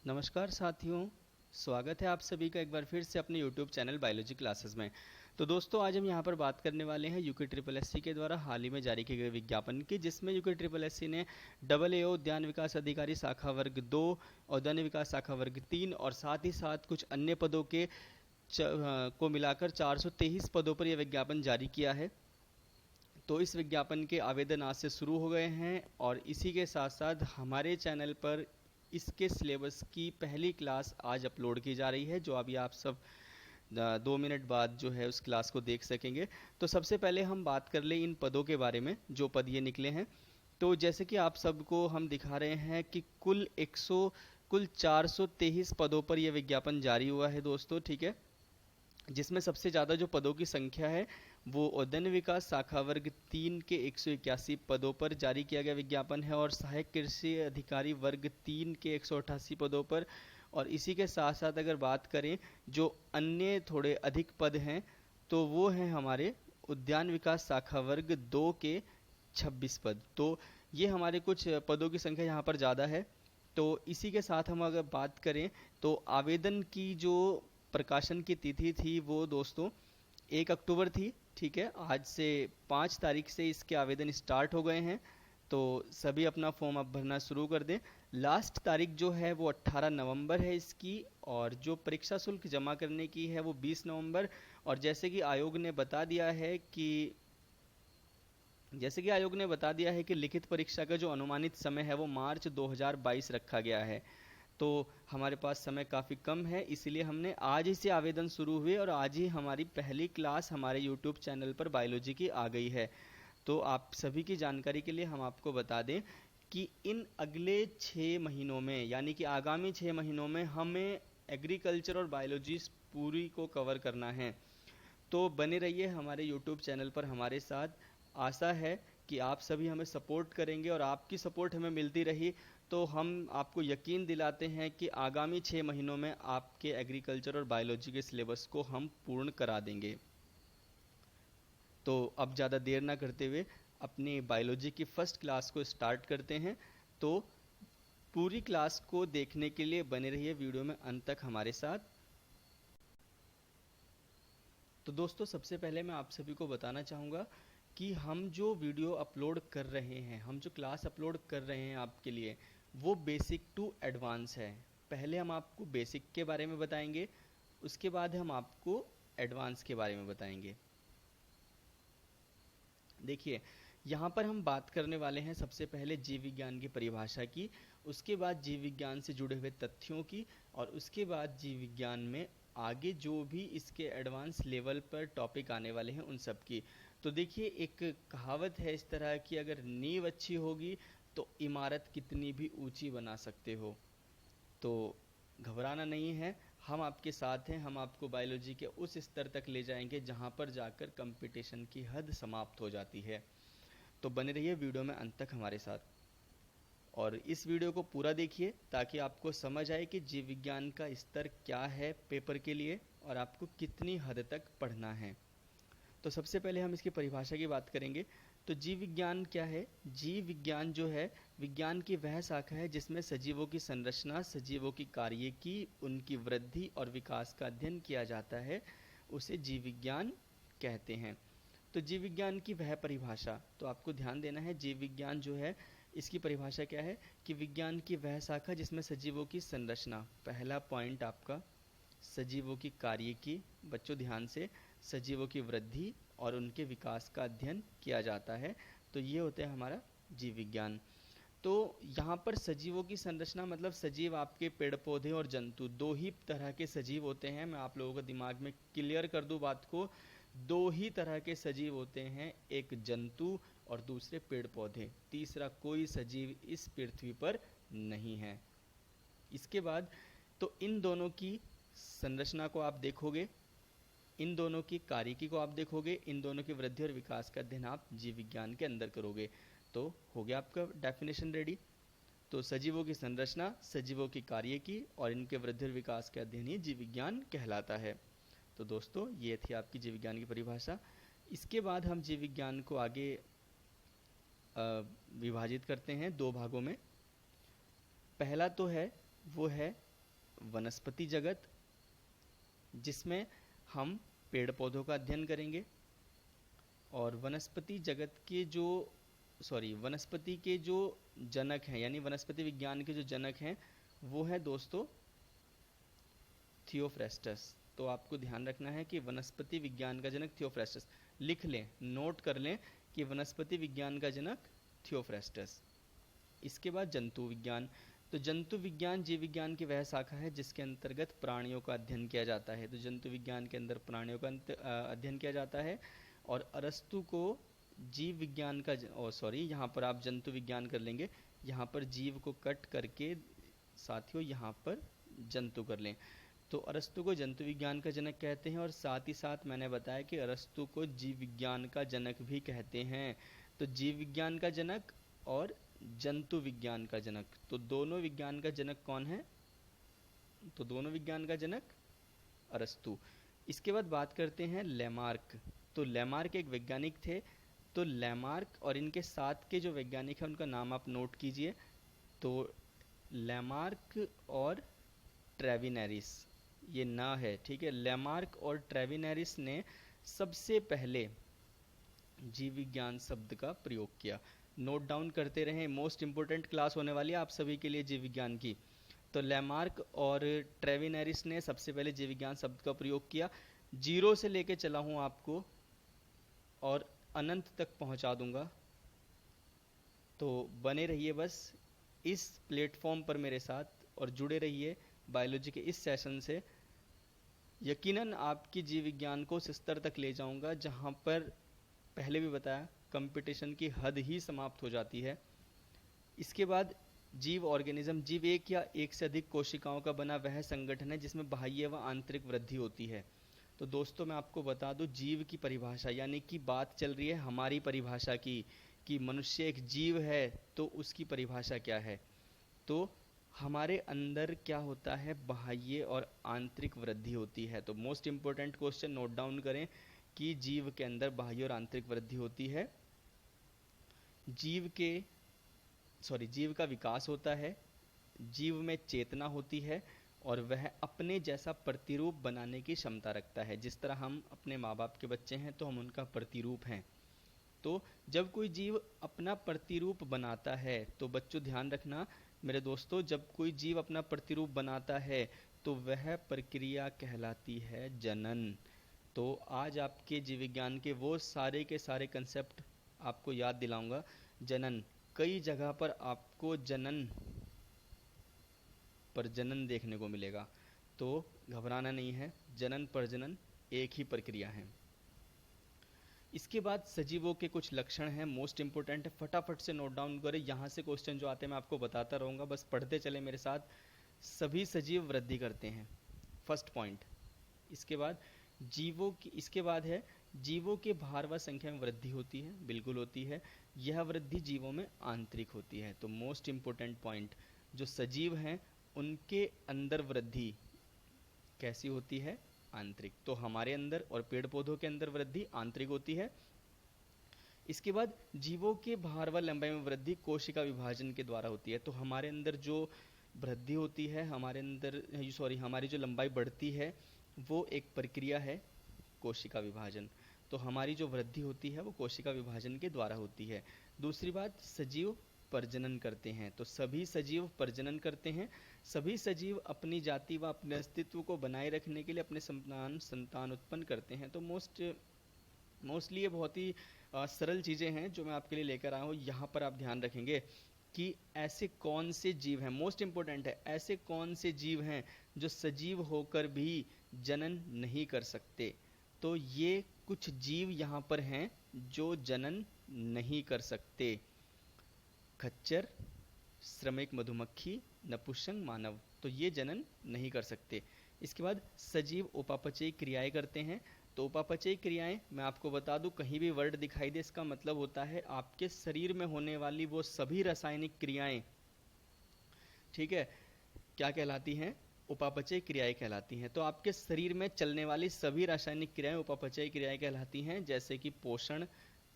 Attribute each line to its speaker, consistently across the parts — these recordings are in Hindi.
Speaker 1: नमस्कार साथियों, स्वागत है आप सभी का एक बार फिर से अपने YouTube चैनल बायोलॉजी क्लासेस में। तो दोस्तों आज हम यहाँ पर बात करने वाले हैं यूके ट्रिपल एससी के द्वारा हाल ही में जारी किए गए विज्ञापन की, जिसमें यूके ट्रिपल एससी ने AAO उद्यान विकास अधिकारी शाखा वर्ग 2, उद्यान विकास शाखा वर्ग 3 और साथ ही साथ कुछ अन्य पदों के को मिलाकर 423 पदों पर यह विज्ञापन जारी किया है। तो इस विज्ञापन के आवेदन आज से शुरू हो गए हैं और इसी के साथ साथ हमारे चैनल पर इसके सिलेबस की पहली क्लास आज अपलोड की जा रही है, जो अभी आप सब 2 मिनट बाद जो है उस क्लास को देख सकेंगे। तो सबसे पहले हम बात कर लें इन पदों के बारे में, जो पद ये निकले हैं। तो जैसे कि आप सबको हम दिखा रहे हैं कि कुल 423 पदों पर यह विज्ञापन जारी हुआ है दोस्तों, ठीक है। जिसमें सबसे ज़्यादा जो पदों की संख्या है वो उद्यान विकास शाखा वर्ग 3 के 181 पदों पर जारी किया गया विज्ञापन है और सहायक कृषि अधिकारी वर्ग 3 के 188 पदों पर। और इसी के साथ साथ अगर बात करें जो अन्य थोड़े अधिक पद हैं तो वो हैं हमारे उद्यान विकास शाखा वर्ग 2 के 26 पद। तो ये हमारे कुछ पदों की संख्या यहाँ पर ज़्यादा है। तो इसी के साथ हम अगर बात करें तो आवेदन की जो प्रकाशन की तिथि थी वो दोस्तों 1 अक्टूबर थी, ठीक है। आज से 5 तारीख से इसके आवेदन स्टार्ट हो गए हैं, तो सभी अपना फॉर्म अब भरना शुरू कर दें। लास्ट तारीख जो है वो 18 नवंबर है इसकी, और जो परीक्षा शुल्क जमा करने की है वो 20 नवंबर। और जैसे कि आयोग ने बता दिया है कि लिखित परीक्षा का जो अनुमानित समय है वो मार्च 2022 रखा गया है। तो हमारे पास समय काफ़ी कम है, इसलिए हमने आज ही से आवेदन शुरू हुए और आज ही हमारी पहली क्लास हमारे YouTube चैनल पर बायोलॉजी की आ गई है। तो आप सभी की जानकारी के लिए हम आपको बता दें कि इन अगले 6 महीनों में, यानी कि आगामी 6 महीनों में हमें एग्रीकल्चर और बायोलॉजी पूरी को कवर करना है। तो बने रहिए हमारे YouTube चैनल पर हमारे साथ। आशा है कि आप सभी हमें सपोर्ट करेंगे और आपकी सपोर्ट हमें मिलती रही तो हम आपको यकीन दिलाते हैं कि आगामी 6 महीनों में आपके एग्रीकल्चर और बायोलॉजी के सिलेबस को हम पूर्ण करा देंगे। तो अब ज़्यादा देर ना करते हुए अपनी बायोलॉजी की फर्स्ट क्लास को स्टार्ट करते हैं। तो पूरी क्लास को देखने के लिए बने रहिए वीडियो में अंत तक हमारे साथ। तो दोस्तों सबसे पहले मैं आप सभी को बताना चाहूँगा कि हम जो वीडियो अपलोड कर रहे हैं, हम जो क्लास अपलोड कर रहे हैं आपके लिए, वो बेसिक टू एडवांस है। पहले हम आपको बेसिक के बारे में बताएंगे, उसके बाद हम आपको एडवांस के बारे में बताएंगे। देखिए यहाँ पर हम बात करने वाले हैं सबसे पहले जीव विज्ञान की परिभाषा की, उसके बाद जीव विज्ञान से जुड़े हुए तथ्यों की, और उसके बाद जीव विज्ञान में आगे जो भी इसके एडवांस लेवल पर टॉपिक आने वाले हैं उन सब की। तो देखिए एक कहावत है इस तरह की, अगर नींव अच्छी होगी तो इमारत कितनी भी ऊंची बना सकते हो। तो घबराना नहीं है, हम आपके साथ हैं। हम आपको बायोलॉजी के उस स्तर तक ले जाएंगे जहां पर जाकर कंपटीशन की हद समाप्त हो जाती है। तो बने रहिए वीडियो में अंत तक हमारे साथ और इस वीडियो को पूरा देखिए ताकि आपको समझ आए कि जीव विज्ञान का स्तर क्या है पेपर के लिए और आपको कितनी हद तक पढ़ना है। तो सबसे पहले हम इसकी परिभाषा की बात करेंगे। तो जीव विज्ञान क्या है? जीव विज्ञान जो है विज्ञान की वह शाखा है जिसमें सजीवों की संरचना, सजीवों की कार्यकी, उनकी वृद्धि और विकास का अध्ययन किया जाता है, उसे जीव विज्ञान कहते हैं। तो जीव विज्ञान की वह परिभाषा, तो आपको ध्यान देना है, जीव विज्ञान जो है इसकी परिभाषा क्या है कि विज्ञान की वह शाखा जिसमें सजीवों की संरचना, पहला पॉइंट आपका, सजीवों की कार्यकी, बच्चों ध्यान से, सजीवों की वृद्धि और उनके विकास का अध्ययन किया जाता है। तो ये होता है हमारा जीव विज्ञान। तो यहाँ पर सजीवों की संरचना मतलब सजीव आपके पेड़ पौधे और जंतु, दो ही तरह के सजीव होते हैं। मैं आप लोगों को दिमाग में क्लियर कर दूं बात को, दो ही तरह के सजीव होते हैं, एक जंतु और दूसरे पेड़ पौधे, तीसरा कोई सजीव इस पृथ्वी पर नहीं है। इसके बाद तो इन दोनों की संरचना को आप देखोगे, इन दोनों की कार्यकी को आप देखोगे, इन दोनों की वृद्धि और विकास का अध्ययन आप जीव विज्ञान के अंदर करोगे। तो हो गया आपका डेफिनेशन रेडी। तो सजीवों की संरचना, सजीवों की कार्यकी और इनके वृद्धि और विकास का अध्ययन ही जीव विज्ञान कहलाता है। तो दोस्तों ये थी आपकी जीव विज्ञान की परिभाषा। इसके बाद हम जीव विज्ञान को आगे विभाजित करते हैं 2 भागों में। पहला तो है वो है वनस्पति जगत, जिसमें हम पेड़ पौधों का अध्ययन करेंगे। और वनस्पति जगत के जो वनस्पति के जो जनक हैं, यानी वनस्पति विज्ञान के जो जनक हैं, वो है दोस्तों थियोफ्रेस्टस। तो आपको ध्यान रखना है कि वनस्पति विज्ञान का जनक थियोफ्रेस्टस, लिख लें, नोट कर लें कि वनस्पति विज्ञान का जनक थियोफ्रेस्टस। इसके बाद जंतु विज्ञान। तो जंतु विज्ञान जीव विज्ञान की वह शाखा है जिसके अंतर्गत प्राणियों का अध्ययन किया जाता है। तो जंतु विज्ञान के अंदर प्राणियों का अध्ययन किया जाता है। और अरस्तु को जीव विज्ञान का यहाँ पर आप जंतु विज्ञान कर लेंगे, यहाँ पर जीव को कट करके साथियों यहाँ पर जंतु कर लें। तो अरस्तु को जंतु विज्ञान का जनक कहते हैं, और साथ ही साथ मैंने बताया कि अरस्तु को जीव विज्ञान का जनक भी कहते हैं। तो जीव विज्ञान का जनक और जंतु विज्ञान का जनक, तो दोनों विज्ञान का जनक कौन है? तो दोनों विज्ञान का जनक अरस्तु। इसके बाद बात करते हैं लेमार्क। तो लेमार्क एक वैज्ञानिक थे। तो लेमार्क और इनके साथ के जो वैज्ञानिक हैं उनका नाम आप नोट कीजिए। तो लेमार्क और ट्रेविनेरिस, ये ना है, ठीक है। लेमार्क और ट्रेविनेरिस ने सबसे पहले जीव विज्ञान शब्द का प्रयोग किया। नोट डाउन करते रहें, मोस्ट इंपोर्टेंट क्लास होने वाली है आप सभी के लिए जीव विज्ञान की। तो लेमार्क और ट्रेविनेरिस ने सबसे पहले जीव विज्ञान शब्द का प्रयोग किया। 0 से लेके चला हूँ आपको और अनंत तक पहुँचा दूंगा, तो बने रहिए बस इस प्लेटफॉर्म पर मेरे साथ और जुड़े रहिए बायोलॉजी के इस सेशन से। यकीनन आपकी जीव विज्ञान को उस स्तर तक ले जाऊंगा जहां पर पहले भी बताया कंपटीशन की हद ही समाप्त हो जाती है। इसके बाद जीव ऑर्गेनिज्म, जीव एक या एक से अधिक कोशिकाओं का बना वह संगठन है जिसमें बाह्य व आंतरिक वृद्धि होती है। तो दोस्तों मैं आपको बता दूं, जीव की परिभाषा, यानी कि बात चल रही है हमारी परिभाषा की कि मनुष्य एक जीव है, तो उसकी परिभाषा क्या है। तो हमारे अंदर क्या होता है, बाह्य और आंतरिक वृद्धि होती है। तो most important question note down करें कि जीव के अंदर बाह्य और आंतरिक वृद्धि होती है। जीव का विकास होता है, जीव में चेतना होती है और वह अपने जैसा प्रतिरूप बनाने की क्षमता रखता है। जिस तरह हम अपने माँ बाप के बच्चे हैं तो हम उनका प्रतिरूप हैं। तो जब कोई जीव अपना प्रतिरूप बनाता है, तो बच्चों ध्यान रखना मेरे दोस्तों, जब कोई जीव अपना प्रतिरूप बनाता है तो वह प्रक्रिया कहलाती है जनन। तो आज आपके जीव विज्ञान के वो सारे के सारे कंसेप्ट आपको याद दिलाऊंगा। जनन, कई जगह पर आपको जनन पर जनन देखने को मिलेगा, तो घबराना नहीं है, जनन प्रजनन एक ही प्रक्रिया है। इसके बाद सजीवों के कुछ लक्षण हैं, मोस्ट इंपोर्टेंट है, फटाफट से नोट डाउन करें। यहाँ से क्वेश्चन जो आते हैं मैं आपको बताता रहूँगा, बस पढ़ते चले मेरे साथ। सभी सजीव वृद्धि करते हैं, फर्स्ट पॉइंट। इसके बाद जीवों के भार व संख्या में वृद्धि होती है, बिल्कुल होती है। यह वृद्धि जीवों में आंतरिक होती है। तो मोस्ट इंपोर्टेंट पॉइंट, जो सजीव हैं उनके अंदर वृद्धि कैसी होती है, आंतरिक। तो हमारे अंदर और पेड़ पौधों के अंदर वृद्धि आंतरिक होती है। इसके बाद जीवों के भार व लंबाई में वृद्धि कोशिका विभाजन के द्वारा होती है। तो हमारे अंदर जो वृद्धि होती है, हमारी जो लंबाई बढ़ती है, वो एक प्रक्रिया है कोशिका विभाजन। तो हमारी जो वृद्धि होती है वो कोशिका विभाजन के द्वारा होती है। दूसरी बात, सजीव प्रजनन करते हैं। तो सभी सजीव प्रजनन करते हैं। सभी सजीव अपनी जाति व अपने अस्तित्व को बनाए रखने के लिए अपने संतान उत्पन्न करते हैं। तो मोस्टली ये बहुत ही सरल चीज़ें हैं जो मैं आपके लिए लेकर आया हूँ। यहाँ पर आप ध्यान रखेंगे कि ऐसे कौन से जीव हैं, मोस्ट इंपोर्टेंट है, ऐसे कौन से जीव हैं जो सजीव होकर भी जनन नहीं कर सकते। तो ये कुछ जीव यहाँ पर हैं जो जनन नहीं कर सकते। खच्चर, श्रमिक मधुमक्खी, नपुंसक मानव, तो ये जनन नहीं कर सकते। इसके बाद सजीव उपापचयी क्रियाएं करते हैं। तो उपापचयी क्रियाएं मैं आपको बता दूं, कहीं भी वर्ड दिखाई दे इसका मतलब होता है आपके शरीर में होने वाली वो सभी रासायनिक क्रियाएं, ठीक है, क्या कहलाती हैं, उपापचयी क्रियाएं कहलाती हैं। तो आपके शरीर में चलने वाली सभी रासायनिक क्रियाएं उपापचयी क्रियाएं कहलाती हैं, जैसे कि पोषण,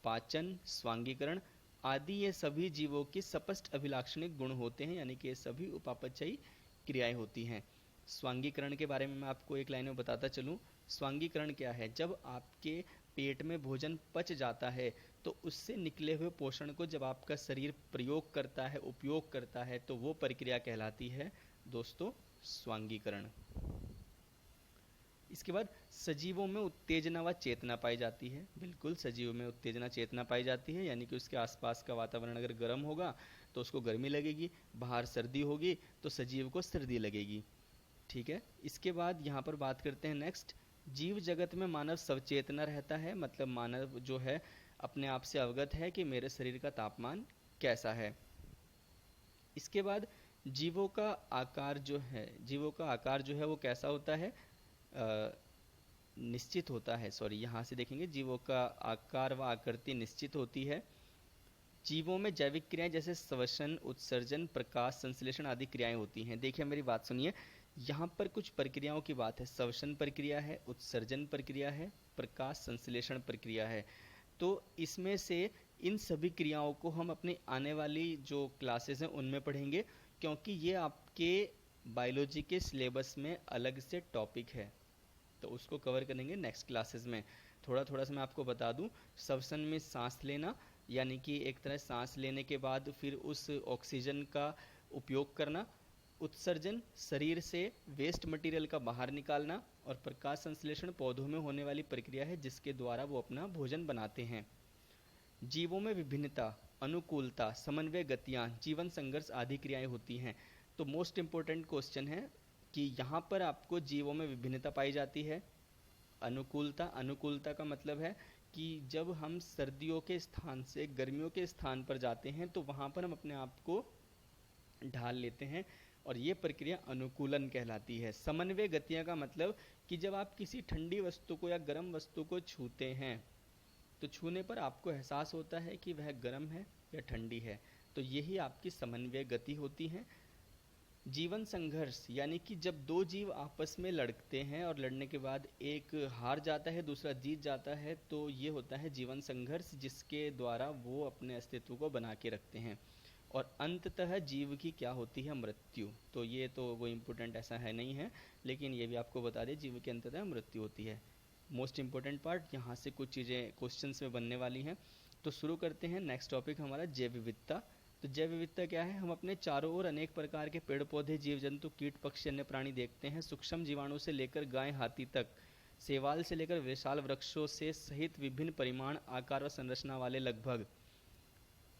Speaker 1: पाचन, स्वांगीकरण आदि। ये सभी जीवों के स्पष्ट अभिलाक्षणिक गुण होते हैं, यानी कि ये सभी उपापचयी क्रियाएं होती हैं। स्वांगीकरण के बारे में मैं आपको एक लाइन में बताता चलूँ। स्वांगीकरण क्या है? जब आपके पेट में भोजन पच जाता है तो उससे निकले हुए पोषण को जब आपका शरीर प्रयोग करता है, उपयोग करता है, तो वो प्रक्रिया कहलाती है दोस्तों स्वांगीकरण। इसके बाद सजीवों में उत्तेजना व चेतना पाई जाती है। बिल्कुल, सजीवों में उत्तेजना चेतना पाई जाती है, यानी कि उसके आसपास का वातावरण अगर गर्म होगा तो उसको गर्मी लगेगी, बाहर सर्दी होगी तो सजीव को सर्दी लगेगी। ठीक है। इसके बाद यहाँ पर बात करते हैं नेक्स्ट, जीव जगत में मानव सचेतना रहता है, मतलब मानव जो है अपने आप से अवगत है कि मेरे शरीर का तापमान कैसा है। इसके बाद जीवों का आकार जो है वो कैसा होता है? निश्चित होता है। सॉरी, यहाँ से देखेंगे, जीवों का आकार व आकृति निश्चित होती है। जीवों में जैविक क्रियाएं जैसे श्वसन, उत्सर्जन, प्रकाश संश्लेषण आदि क्रियाएं होती हैं। देखिए मेरी बात सुनिए, यहाँ पर कुछ प्रक्रियाओं की बात है। श्वसन प्रक्रिया है, उत्सर्जन प्रक्रिया है, प्रकाश संश्लेषण प्रक्रिया है। तो इसमें से इन सभी क्रियाओं को हम अपनी आने वाली जो क्लासेस हैं उनमें पढ़ेंगे, क्योंकि ये आपके बायोलॉजी के सिलेबस में अलग से टॉपिक है, तो उसको कवर करेंगे नेक्स्ट क्लासेस में। थोड़ा थोड़ा सा मैं आपको बता दूं, श्वसन में सांस लेना, यानी कि एक तरह सांस लेने के बाद फिर उस ऑक्सीजन का उपयोग करना। उत्सर्जन, शरीर से वेस्ट मटेरियल का बाहर निकालना। और प्रकाश संश्लेषण पौधों में होने वाली प्रक्रिया है जिसके द्वारा वो अपना भोजन बनाते हैं। जीवों में विभिन्नता, अनुकूलता, समन्वय, गतियाँ, जीवन संघर्ष आदि क्रियाएं होती हैं। तो मोस्ट इम्पोर्टेंट क्वेश्चन है कि यहाँ पर आपको जीवों में विभिन्नता पाई जाती है। अनुकूलता का मतलब है कि जब हम सर्दियों के स्थान से गर्मियों के स्थान पर जाते हैं तो वहाँ पर हम अपने आप को ढाल लेते हैं, और ये प्रक्रिया अनुकूलन कहलाती है। समन्वय गतियाँ का मतलब कि जब आप किसी ठंडी वस्तु को या गर्म वस्तु को छूते हैं तो छूने पर आपको एहसास होता है कि वह गर्म है या ठंडी है, तो यही आपकी समन्वय गति होती है। जीवन संघर्ष, यानी कि जब दो जीव आपस में लड़ते हैं और लड़ने के बाद एक हार जाता है दूसरा जीत जाता है, तो ये होता है जीवन संघर्ष, जिसके द्वारा वो अपने अस्तित्व को बना के रखते हैं। और अंततः जीव की क्या होती है? मृत्यु। तो ये तो वो इम्पोर्टेंट ऐसा है नहीं है, लेकिन ये भी आपको बता दें, जीव की अंततः मृत्यु होती है। मोस्ट इम्पोर्टेंट पार्ट, यहाँ से कुछ चीज़ें क्वेश्चंस में बनने वाली हैं। तो शुरू करते हैं। नेक्स्ट टॉपिक हमारा जैव विविधता। तो जैव विविधता क्या है? हम अपने चारों ओर अनेक प्रकार के पेड़ पौधे, जीव जंतु, कीट पक्षी, अन्य प्राणी देखते हैं। सूक्ष्म जीवाणु से लेकर गाय हाथी तक, शैवाल से लेकर विशाल वृक्षों से सहित विभिन्न परिमाण, आकार व संरचना वाले लगभग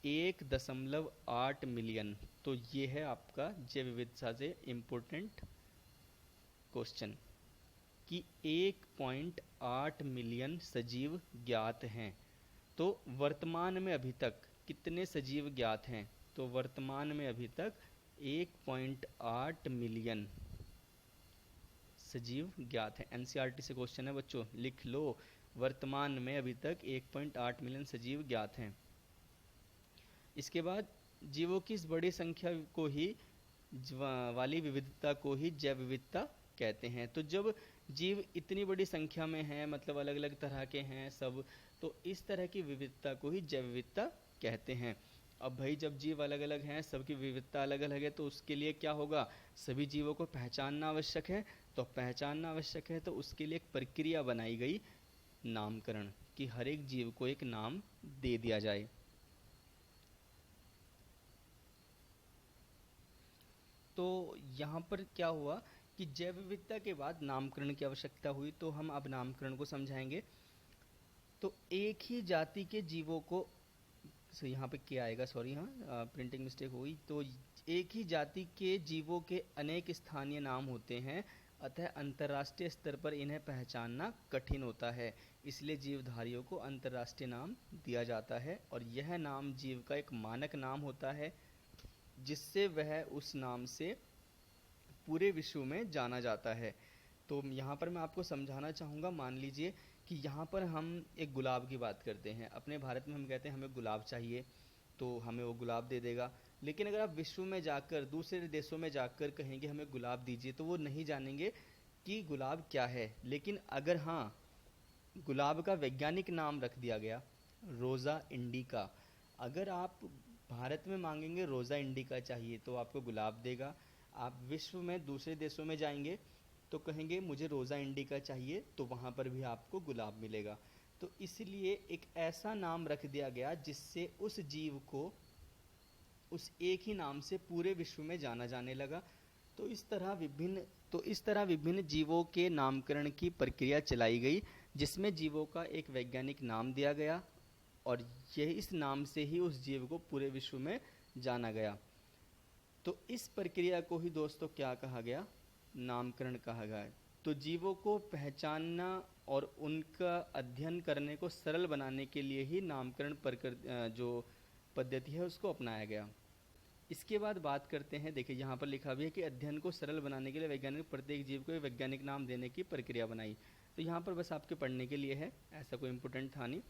Speaker 1: 1.8 मिलियन। तो ये है आपका जैव विविधता से इम्पोर्टेंट क्वेश्चन कि 1.8 मिलियन सजीव ज्ञात हैं। तो वर्तमान में अभी तक कितने सजीव ज्ञात हैं? तो वर्तमान में अभी तक 1.8 मिलियन सजीव ज्ञात हैं। एनसीईआरटी से क्वेश्चन है बच्चों, लिख लो, वर्तमान में अभी तक 1.8 मिलियन सजीव ज्ञात हैं। इसके बाद जीवों की इस बड़ी संख्या को ही वाली विविधता को ही जैव विविधता कहते हैं। तो जब जीव इतनी बड़ी संख्या में हैं, मतलब अलग अलग तरह के हैं सब, तो इस तरह की विविधता को ही जैव विविधता कहते हैं। अब भाई जब जीव अलग अलग हैं, सबकी विविधता अलग अलग है, तो उसके लिए क्या होगा? सभी जीवों को पहचानना आवश्यक है। तो पहचानना आवश्यक है तो उसके लिए एक प्रक्रिया बनाई गई, नामकरण, कि हर एक जीव को एक नाम दे दिया जाए। तो यहाँ पर क्या हुआ कि जैव विविधता के बाद नामकरण की आवश्यकता हुई, तो हम अब नामकरण को समझाएंगे। तो एक ही जाति के जीवों को, यहाँ पे क्या आएगा, सॉरी, हाँ प्रिंटिंग मिस्टेक हुई। तो एक ही जाति के जीवों के अनेक स्थानीय नाम होते हैं, अतः अंतर्राष्ट्रीय स्तर पर इन्हें पहचानना कठिन होता है, इसलिए जीवधारियों को अंतर्राष्ट्रीय नाम दिया जाता है। और यह नाम जीव का एक मानक नाम होता है, जिससे वह उस नाम से पूरे विश्व में जाना जाता है। तो यहाँ पर मैं आपको समझाना चाहूँगा, मान लीजिए कि यहाँ पर हम एक गुलाब की बात करते हैं। अपने भारत में हम कहते हैं हमें गुलाब चाहिए, तो हमें वो गुलाब दे देगा। लेकिन अगर आप विश्व में जाकर, दूसरे देशों में जाकर कहेंगे हमें गुलाब दीजिए, तो वो नहीं जानेंगे कि गुलाब क्या है। लेकिन अगर हाँ, गुलाब का वैज्ञानिक नाम रख दिया गया रोज़ा इंडिका, अगर आप भारत में मांगेंगे रोज़ा इंडिका चाहिए, तो आपको गुलाब देगा। आप विश्व में दूसरे देशों में जाएंगे तो कहेंगे मुझे रोज़ा इंडिका चाहिए, तो वहाँ पर भी आपको गुलाब मिलेगा। तो इसलिए एक ऐसा नाम रख दिया गया जिससे उस जीव को उस एक ही नाम से पूरे विश्व में जाना जाने लगा। तो इस तरह विभिन्न जीवों के नामकरण की प्रक्रिया चलाई गई, जिसमें जीवों का एक वैज्ञानिक नाम दिया गया और यह इस नाम से ही उस जीव को पूरे विश्व में जाना गया। तो इस प्रक्रिया को ही दोस्तों क्या कहा गया? नामकरण कहा गया। तो जीवों को पहचानना और उनका अध्ययन करने को सरल बनाने के लिए ही नामकरण जो पद्धति है उसको अपनाया गया। इसके बाद बात करते हैं, देखिए यहाँ पर लिखा भी है कि अध्ययन को सरल बनाने के लिए वैज्ञानिक प्रत्येक जीव को एक वैज्ञानिक नाम देने की प्रक्रिया बनाई। तो यहाँ पर बस आपके पढ़ने के लिए है, ऐसा कोई इम्पोर्टेंट था नहीं।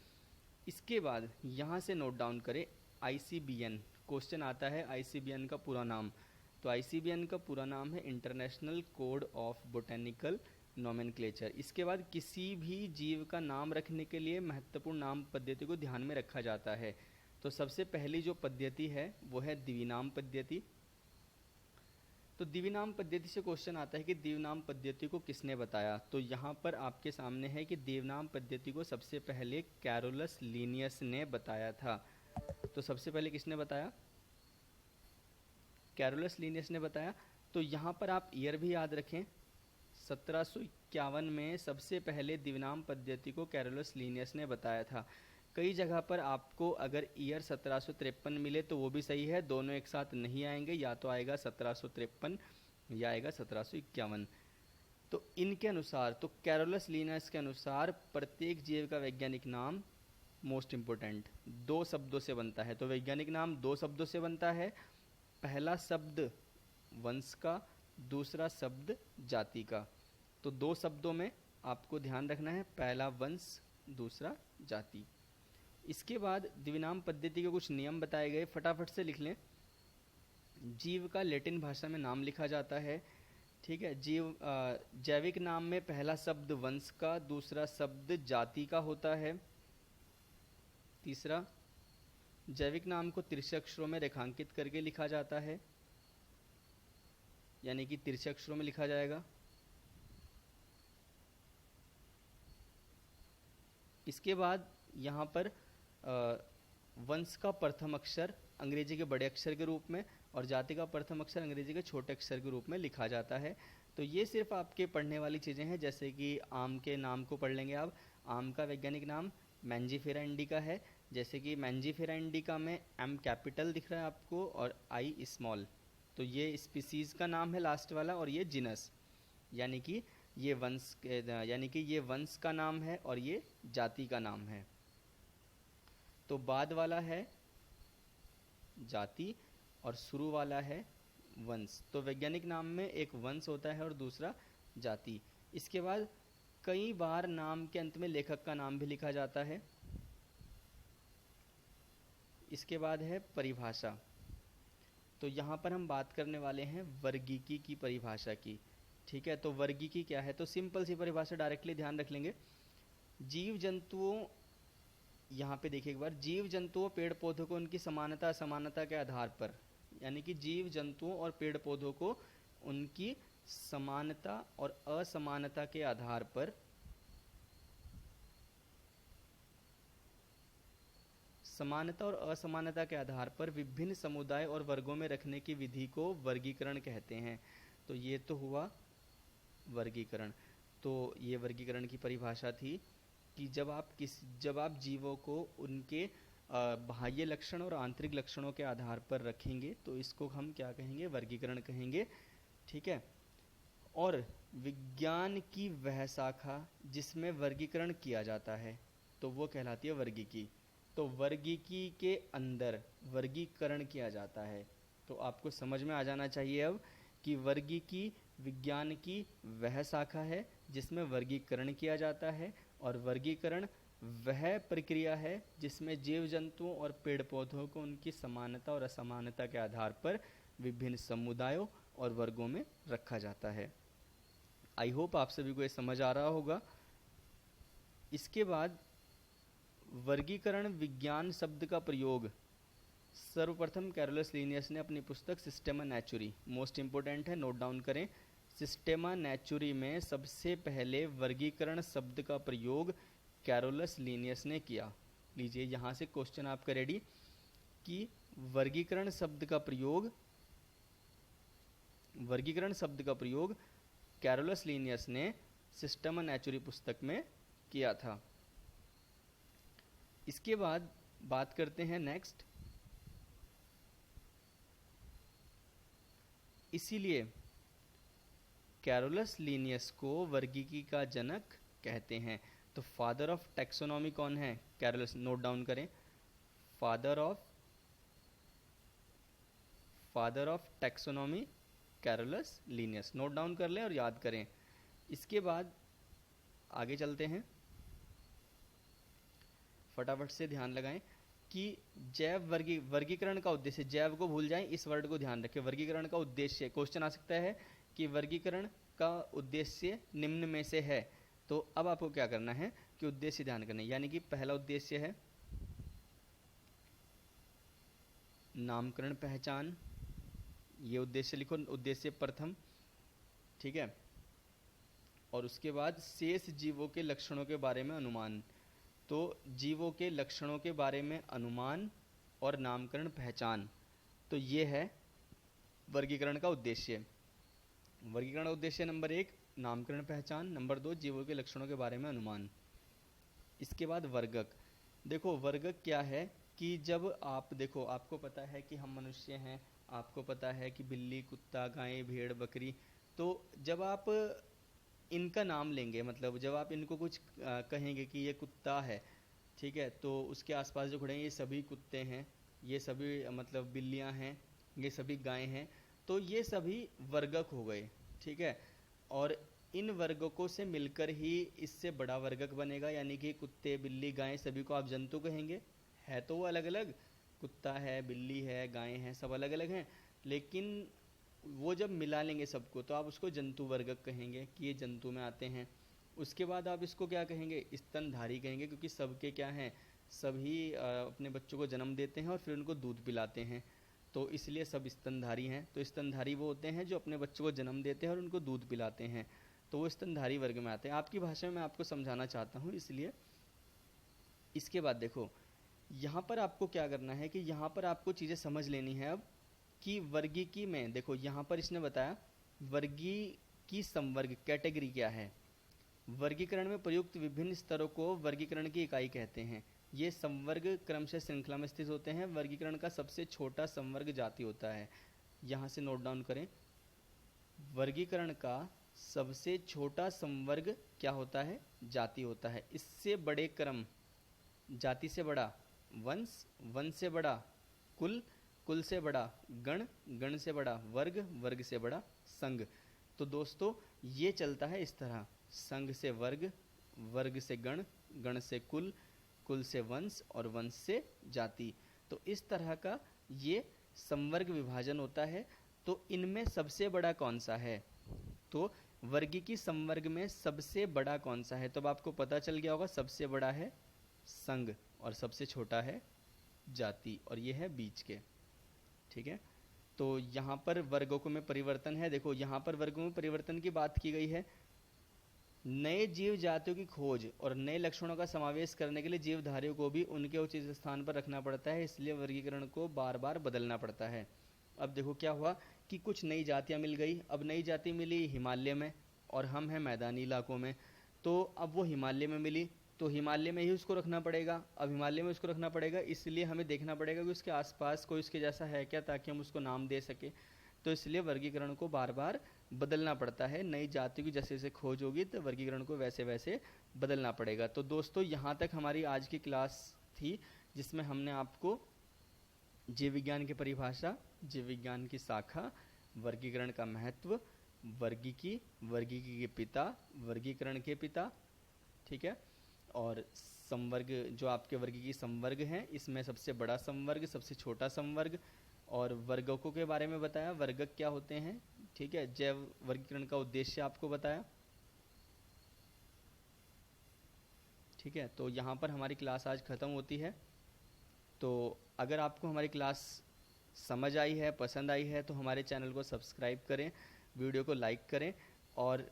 Speaker 1: इसके बाद यहाँ से नोट डाउन करें ICBN। क्वेश्चन आता है ICBN का पूरा नाम। तो ICBN का पूरा नाम है international code of botanical nomenclature. इसके बाद किसी भी जीव का नाम रखने के लिए महत्वपूर्ण नाम पद्धति को ध्यान में रखा जाता है। तो सबसे पहली जो पद्धति है वो है द्विनाम पद्धति। तो द्विनाम पद्धति से क्वेश्चन आता है कि द्विनाम पद्धति को किसने बताया? तो यहाँ पर आपके सामने है कि द्विनाम पद्धति को सबसे पहले कैरोलस लीनियस ने बताया था। तो सबसे पहले किसने बताया? कैरोलस लीनियस ने बताया। तो यहाँ पर आप ईयर भी याद रखें, 1751 में सबसे पहले द्विनाम पद्धति को कैरोलस लीनियस ने बताया था। कई जगह पर आपको अगर ईयर 1753 मिले तो वो भी सही है, दोनों एक साथ नहीं आएंगे, या तो आएगा 1753 या आएगा 1751। तो इनके अनुसार, तो कैरोलस लीनियस के अनुसार प्रत्येक जीव का वैज्ञानिक नाम मोस्ट इम्पोर्टेंट 2 शब्दों से बनता है। तो वैज्ञानिक नाम 2 शब्दों से बनता है। पहला शब्द वंश का, दूसरा शब्द जाति का। तो 2 शब्दों में आपको ध्यान रखना है, पहला वंश, दूसरा जाति। इसके बाद द्विनाम पद्धति के कुछ नियम बताए गए, फटाफट से लिख लें। जीव का लैटिन भाषा में नाम लिखा जाता है, ठीक है। जैविक नाम में पहला शब्द वंश का, दूसरा शब्द जाति का होता है। तीसरा, जैविक नाम को तिरछे अक्षरों में रेखांकित करके लिखा जाता है, यानी कि तिरछे अक्षरों में लिखा जाएगा। इसके बाद यहाँ पर वंश का प्रथम अक्षर अंग्रेजी के बड़े अक्षर के रूप में और जाति का प्रथम अक्षर अंग्रेजी के छोटे अक्षर के रूप में लिखा जाता है। तो ये सिर्फ आपके पढ़ने वाली चीज़ें हैं, जैसे कि आम के नाम को पढ़ लेंगे आप। आम का वैज्ञानिक नाम मैंजीफेरा इंडिका है, जैसे कि मैंजीफेरा इंडिका में M कैपिटल दिख रहा है आपको और I स्मॉल। तो ये स्पीसीज़ का नाम है लास्ट वाला, और ये जिनस, यानी कि ये वंश का नाम है और ये जाति का नाम है। तो बाद वाला है जाति और शुरू वाला है वंश। तो वैज्ञानिक नाम में एक वंश होता है और दूसरा जाति। इसके बाद कई बार नाम के अंत में लेखक का नाम भी लिखा जाता है। इसके बाद है परिभाषा। तो यहाँ पर हम बात करने वाले हैं वर्गीकी की परिभाषा की, ठीक है। तो वर्गीकी क्या है? तो सिंपल सी परिभाषा डायरेक्टली ध्यान रख लेंगे। जीव जंतुओं, यहाँ पे देखिए एक बार, जीव जंतुओं पेड़ पौधों को उनकी समानता असमानता के आधार पर, यानी कि जीव जंतुओं और पेड़ पौधों को उनकी समानता और असमानता के आधार पर विभिन्न समुदाय और वर्गों में रखने की विधि को वर्गीकरण कहते हैं। तो ये तो हुआ वर्गीकरण। तो ये वर्गीकरण की परिभाषा थी कि जब आप जीवों को उनके बाह्य लक्षण और आंतरिक लक्षणों के आधार पर रखेंगे तो इसको हम क्या कहेंगे? वर्गीकरण कहेंगे, ठीक है। और विज्ञान की वह शाखा जिसमें वर्गीकरण किया जाता है तो वो कहलाती है वर्गीकी। तो वर्गीकी के अंदर वर्गीकरण किया जाता है। तो आपको समझ में आ जाना चाहिए अब कि वर्गीकी विज्ञान की वह शाखा है जिसमें वर्गीकरण किया जाता है, और वर्गीकरण वह प्रक्रिया है जिसमें जीव जंतुओं और पेड़ पौधों को उनकी समानता और असमानता के आधार पर विभिन्न समुदायों और वर्गों में रखा जाता है। आई होप आप सभी को ये समझ आ रहा होगा। इसके बाद वर्गीकरण विज्ञान शब्द का प्रयोग सर्वप्रथम कैरोलस लीनियस ने अपनी पुस्तक सिस्टेमा नेचुरी, मोस्ट इंपोर्टेंट है, नोट डाउन करें, सिस्टेमा नेचुरी में सबसे पहले वर्गीकरण शब्द का प्रयोग कैरोलस लीनियस ने किया। लीजिए यहाँ से क्वेश्चन आपका रेडी कि वर्गीकरण शब्द का प्रयोग कैरोलस लीनियस ने सिस्टेमा नेचुरी पुस्तक में किया था। इसके बाद बात करते हैं नेक्स्ट। इसीलिए कैरोलस लीनियस को वर्गीकी का जनक कहते हैं। तो फादर ऑफ टैक्सोनॉमी कौन है? कैरोलस, नोट डाउन करें, father of taxonomy Carolus Linnaeus, note down कर लें और याद करें। इसके बाद आगे चलते हैं, फटाफट से ध्यान लगाएं कि जैव वर्गीकरण का उद्देश्य, जैव को भूल जाएं, इस वर्ड को ध्यान रखें। वर्गीकरण का उद्देश्य, क्वेश्चन आ सकता है कि वर्गीकरण का उद्देश्य निम्न में से है। तो अब आपको क्या करना है कि उद्देश्य ध्यान करना है, यानी कि पहला उद्देश्य है नामकरण पहचान, ये उद्देश्य लिखो, उद्देश्य प्रथम, ठीक है। और उसके बाद शेष जीवों के लक्षणों के बारे में अनुमान। तो जीवों के लक्षणों के बारे में अनुमान और नामकरण पहचान, तो ये है वर्गीकरण का उद्देश्य। वर्गीकरण का उद्देश्य नंबर 1 नामकरण पहचान, नंबर 2 जीवों के लक्षणों के बारे में अनुमान। इसके बाद वर्गक। देखो वर्गक क्या है कि जब आप देखो, आपको पता है कि हम मनुष्य हैं, आपको पता है कि बिल्ली, कुत्ता, गाय, भेड़, बकरी, तो जब आप इनका नाम लेंगे, मतलब जब आप इनको कुछ कहेंगे कि ये कुत्ता है, ठीक है, तो उसके आसपास जो खड़े हैं ये सभी कुत्ते हैं, ये सभी मतलब बिल्लियां हैं, ये सभी गायें हैं, तो ये सभी वर्गक हो गए, ठीक है। और इन वर्गकों से मिलकर ही इससे बड़ा वर्गक बनेगा, यानी कि कुत्ते, बिल्ली, गायें सभी को आप जंतु कहेंगे। है तो वो अलग अलग, कुत्ता है, बिल्ली है, गायें हैं, सब अलग अलग हैं, लेकिन वो जब मिला लेंगे सबको तो आप उसको जंतु वर्गक कहेंगे कि ये जंतु में आते हैं। उसके बाद आप इसको क्या कहेंगे? स्तनधारी कहेंगे, क्योंकि सबके क्या हैं, सभी अपने बच्चों को जन्म देते हैं और फिर उनको दूध पिलाते हैं, तो इसलिए सब स्तनधारी हैं। तो स्तनधारी वो होते हैं जो अपने बच्चों को जन्म देते हैं और उनको दूध पिलाते हैं, तो वो स्तनधारी वर्ग में आते हैं। आपकी भाषा में मैं आपको समझाना चाहता हूँ, इसलिए। इसके बाद देखो यहाँ पर आपको क्या करना है कि यहाँ पर आपको चीज़ें समझ लेनी है अब कि वर्गीकी में, देखो यहाँ पर इसने बताया वर्गीकी संवर्ग कैटेगरी क्या है। वर्गीकरण में प्रयुक्त विभिन्न स्तरों को वर्गीकरण की इकाई कहते हैं। ये संवर्ग क्रमशः श्रृंखला में स्थित होते हैं। वर्गीकरण का सबसे छोटा संवर्ग जाति होता है। यहाँ से नोट डाउन करें, वर्गीकरण का सबसे छोटा संवर्ग क्या होता है? जाति होता है। इससे बड़े क्रम, जाति से बड़ा वंश, वंश से बड़ा कुल, कुल से बड़ा गण, गण से बड़ा वर्ग, वर्ग से बड़ा संघ। तो दोस्तों ये चलता है इस तरह, संघ से वर्ग, वर्ग से गण, गण से कुल, कुल से वंश और वंश से जाति। तो इस तरह का ये संवर्ग विभाजन होता है। तो इनमें सबसे बड़ा कौन सा है? तो वर्गीकी संवर्ग में सबसे बड़ा कौन सा है? तो अब आपको पता चल गया होगा, सबसे बड़ा है संघ और सबसे छोटा है जाति, और ये है बीच के, ठीक है। तो यहाँ पर वर्गों में परिवर्तन है। देखो यहाँ पर वर्गों में परिवर्तन की बात की गई है। नए जीव जातियों की खोज और नए लक्षणों का समावेश करने के लिए जीवधारियों को भी उनके उचित स्थान पर रखना पड़ता है, इसलिए वर्गीकरण को बार बार बदलना पड़ता है। अब देखो क्या हुआ कि कुछ नई जातियाँ मिल गई। अब नई जाति मिली हिमालय में और हम हैं मैदानी इलाकों में, तो अब वो हिमालय में मिली तो हिमालय में ही उसको रखना पड़ेगा। अब हिमालय में उसको रखना पड़ेगा, इसलिए हमें देखना पड़ेगा कि उसके आसपास कोई उसके जैसा है क्या, ताकि हम उसको नाम दे सके। तो इसलिए वर्गीकरण को बार बार बदलना पड़ता है। नई जाति की जैसे जैसे खोज होगी तो वर्गीकरण को वैसे वैसे बदलना पड़ेगा। तो दोस्तों यहाँ तक हमारी आज की क्लास थी, जिसमें हमने आपको जीव विज्ञान की परिभाषा, जीव विज्ञान की शाखा, वर्गीकरण का महत्व, वर्गीकी, वर्गीकी के पिता, वर्गीकरण के पिता, ठीक है, और संवर्ग जो आपके वर्गीकी संवर्ग हैं, इसमें सबसे बड़ा संवर्ग, सबसे छोटा संवर्ग, और वर्गकों के बारे में बताया, वर्गक क्या होते हैं, ठीक है। जैव वर्गीकरण का उद्देश्य आपको बताया, ठीक है। तो यहाँ पर हमारी क्लास आज ख़त्म होती है। तो अगर आपको हमारी क्लास समझ आई है, पसंद आई है, तो हमारे चैनल को सब्सक्राइब करें, वीडियो को लाइक करें और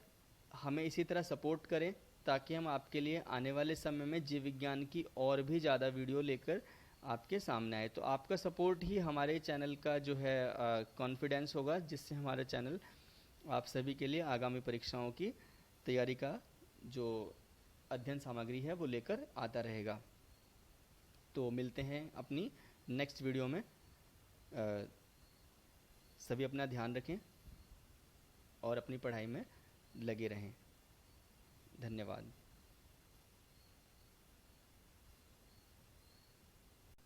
Speaker 1: हमें इसी तरह सपोर्ट करें, ताकि हम आपके लिए आने वाले समय में जीव विज्ञान की और भी ज़्यादा वीडियो लेकर आपके सामने आए। तो आपका सपोर्ट ही हमारे चैनल का जो है कॉन्फिडेंस होगा, जिससे हमारा चैनल आप सभी के लिए आगामी परीक्षाओं की तैयारी का जो अध्ययन सामग्री है वो लेकर आता रहेगा। तो मिलते हैं अपनी नेक्स्ट वीडियो में। सभी अपना ध्यान रखें और अपनी पढ़ाई में लगे रहें। धन्यवाद।